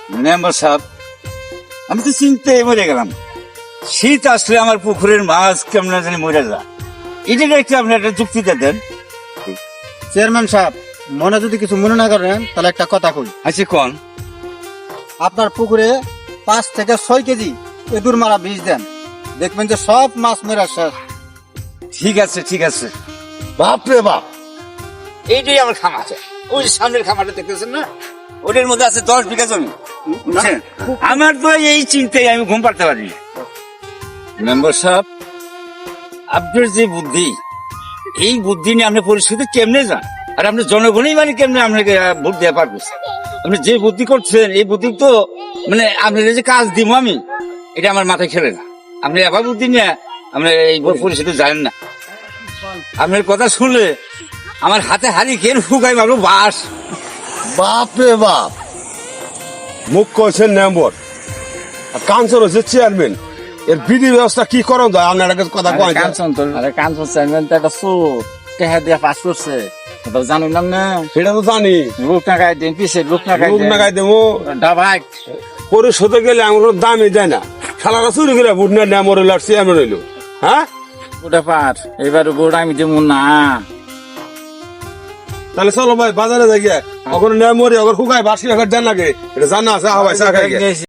Member সাহেব, আমি তো চিন্তায় মরে গেলাম। শীত আসলে আমার পুকুরের মাছ কেমন জানি মরে যা। এটা একটু আপনি একটা যুক্তিতে দেন। চেয়ারম্যান সাহেব, মনে যদি কিছু মনে না করেন তাহলে একটা কথা কই। আচ্ছা কোন? আপনার পুকুরে 5 থেকে 6 কেজি ইঁদুর মারা বিষ দেন, দেখবেন যে সব মাছ মেরা শেষ। ঠিক আছে ঠিক আছে। বাপরে বাপ, এইটাই আমার খামার। ওই যে সামনের খামারটা দেখতেছেন না, ওটার মধ্যে আছে 10 বিঘা জমি। বুঝছেন? আমার তো এই চিন্তায় আমি ঘুম পাড়তে পারি। মেম্বার সাহেব, আপনার যে বুদ্ধি, এই বুদ্ধি নিয়ে আপনি পরিস্থিতি কেমনে যান, আর আপনি জনগণই মানে কেমনে আপনাকে ভোট দেওয়া পারবে? আপনি যে বুদ্ধি করছেন, এই বুদ্ধি তো মানে আপনার যে কাজ দিব আমি, এটা আমার মাথায় খেলে না। আপনি এবার বুদ্ধি নিয়ে আপনি এই পরিস্থিতি জানেন না। আপনার কথা শুনলে আমার হাতে হারি কেন ফুকাই মারো বাস। বাপরে বাপ, মুখ কইছেন মেম্বার আর কাউন্সিলর হচ্ছে চেয়ারম্যান, এর বিধি ব্যবস্থা কি করন যায়? আপনার কাছে কথা কয় কাঞ্চন চেয়ারম্যান তো একটা সুদ টেহা দিয়ে পাস করছে, তো জানিলাম না। সেটা তো জানি, লোক টাকায় দিন পিছিয়ে লোক টাকায় লোক নাগাই দেবো। ডাবাই পরিশোধে গেলে আমার দামই দেয় না, শালারা চুরি করে ভোট না নেয় মরে লড়ছে এমন হইলো। হ্যাঁ, গোটা পার এবার গোড়া আমি দেবো না। তাহলে চলো ভাই বাজারে যাই গিয়া, ওখানে নেয় মরে ওখানে হুকায় বাসি দেন নাকি এটা জানা আছে। ভাই চা খাই গিয়া।